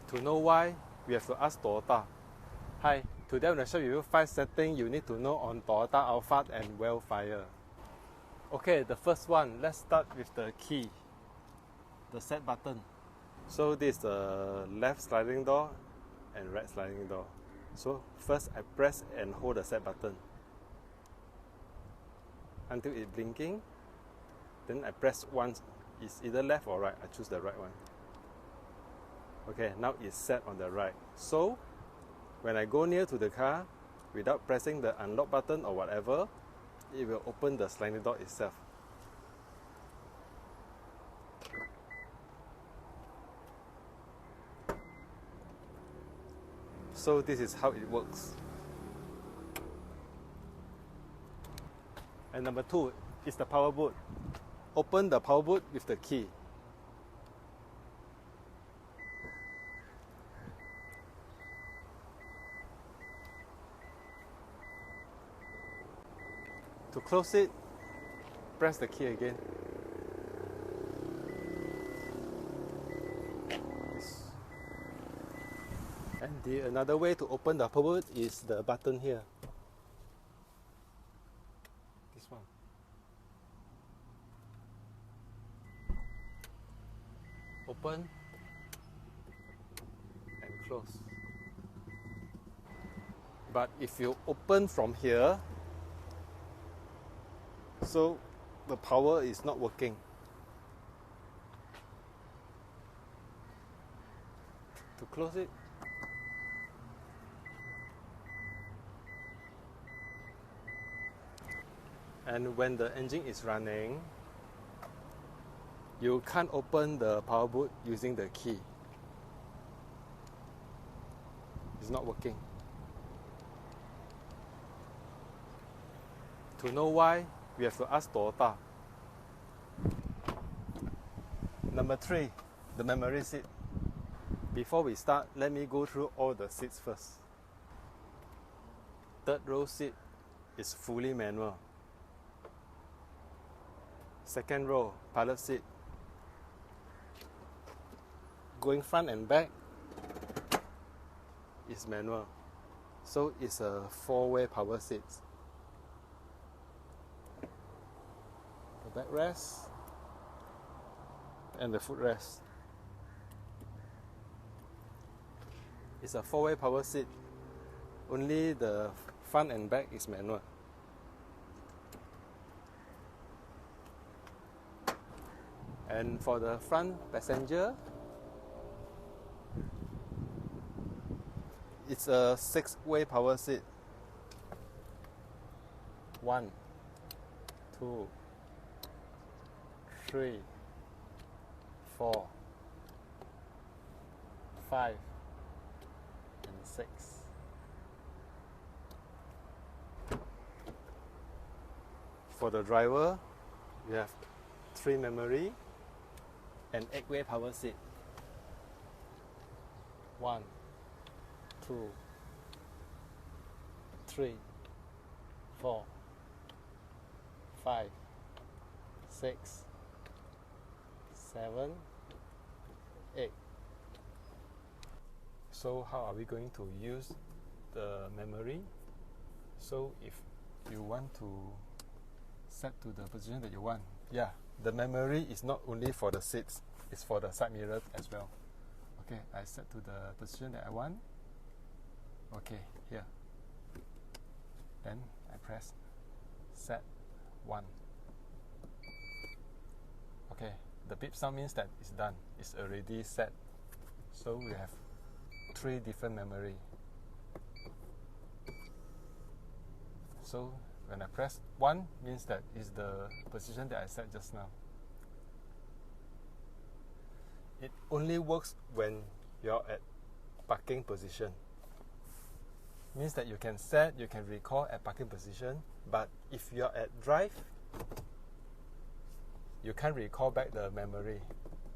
To know why, we have to ask Toyota. Hi, today I'm going to show you 5 settings you need to know on Toyota Alphard and Vellfire. Okay, the first one, let's start with the key, the set button. So this is the left sliding door and right sliding door. So first I press and hold the set button until it's blinking. Then I press once, it's either left or right, I choose the right one. Okay, now it's set on the right. So when I go near to the car, without pressing the unlock button or whatever, it will open the sliding door itself. So this is how it works. And number 2 is the power boot. Open the power boot with the key. To close it, press the key again. And another way to open the power boot is the button here. This one. Open and close. But if you open from here, so the power is not working. To close it, and when the engine is running, you can't open the power boot using the key. It's not working. To know why, we have to ask Toyota. Number 3, the memory seat. Before we start, let me go through all the seats first. Third row seat is fully manual. Second row, pilot seat. Going front and back is manual. So it's a 4-way power seat. The backrest and the footrest. It's a 4-way power seat. Only the front and back is manual. And for the front passenger, it's a 6-way power seat. 1, 2, 3, 4, 5, and 6. For the driver, you have 3 memory and 8-way power seat. 1, 2, 3, 4, 5, 6, 7, 8. So how are we going to use the memory? So if you want to set to the position that you want, the memory is not only for the seats, it's for the side mirror as well. Okay, I set to the position that I want. Okay, here. Then I press set 1. Okay, the beep sound means that it's done. It's already set. So we have 3 different memory. So when I press 1 means that is the position that I set just now. It only works when you're at parking position. Means that you can set, you can record at parking position, but if you're at drive, you can't recall back the memory.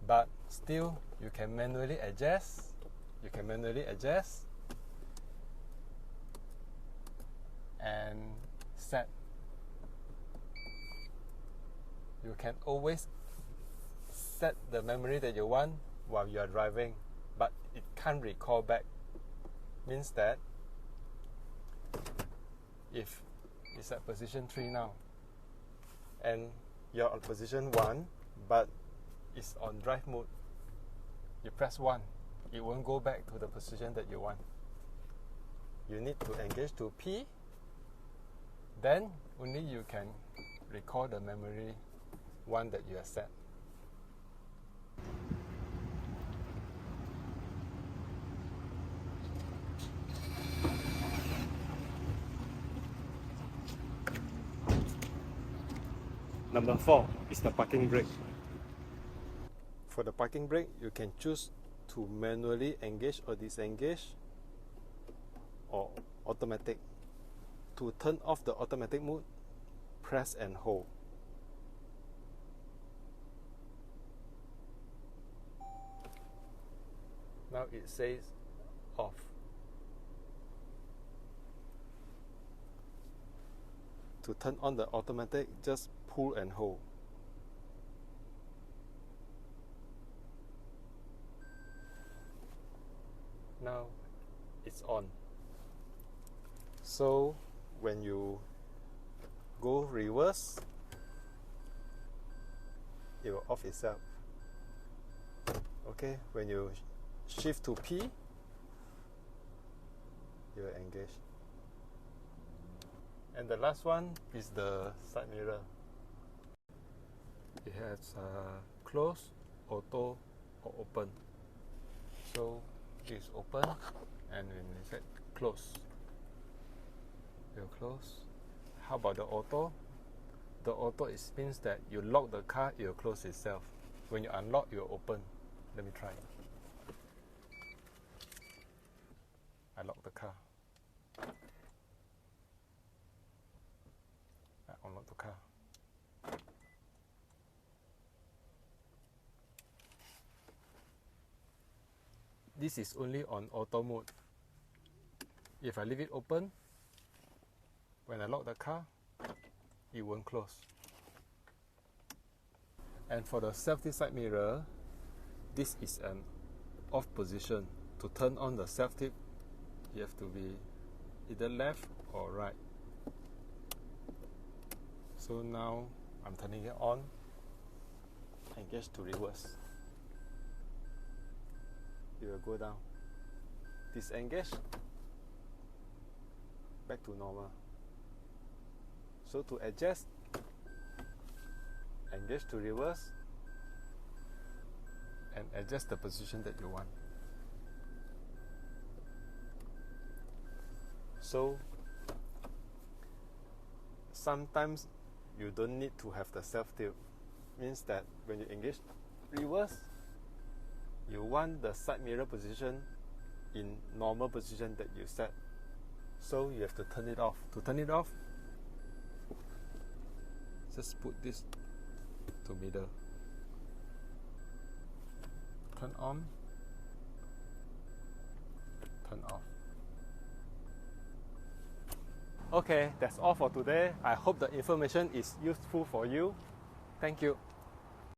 But still, you can manually adjust. And set. You can always set the memory that you want while you are driving. but it can't recall back. Means that if it's at position 3 now, and you're on position 1, but it's on drive mode, you press 1, it won't go back to the position that you want. You need to engage to P, then only you can recall the memory 1 that you have set. Number 4 is the parking brake. For the parking brake, you can choose to manually engage or disengage, or automatic. To turn off the automatic mode, press and hold. Now it says off. To turn on the automatic, just pull and hold. Now it's on. So when you go reverse, it will off itself. Okay, when you shift to P, you will engage. And the last one is the side mirror. It has close, auto, or open. So it's open, and when you set close, it will close. How about the auto? The auto means that you lock the car, it will close itself. When you unlock, it will open. Let me try. I lock the car. I unlock the car. This is only on auto mode. If I leave it open, when I lock the car, it won't close. And for the safety side mirror, this is an off position. To turn on the self-tip, you have to be either left or right. So now I'm turning it on. Engage to reverse. It will go down. Disengage. Back to normal. So to adjust, engage to reverse, and adjust the position that you want. So sometimes you don't need to have the self-tilt. Means that when you engage reverse, you want the side mirror position in normal position that you set. So you have to turn it off. To turn it off, just put this to middle. Turn on, turn off. Okay, that's all for today. I hope the information is useful for you. Thank you.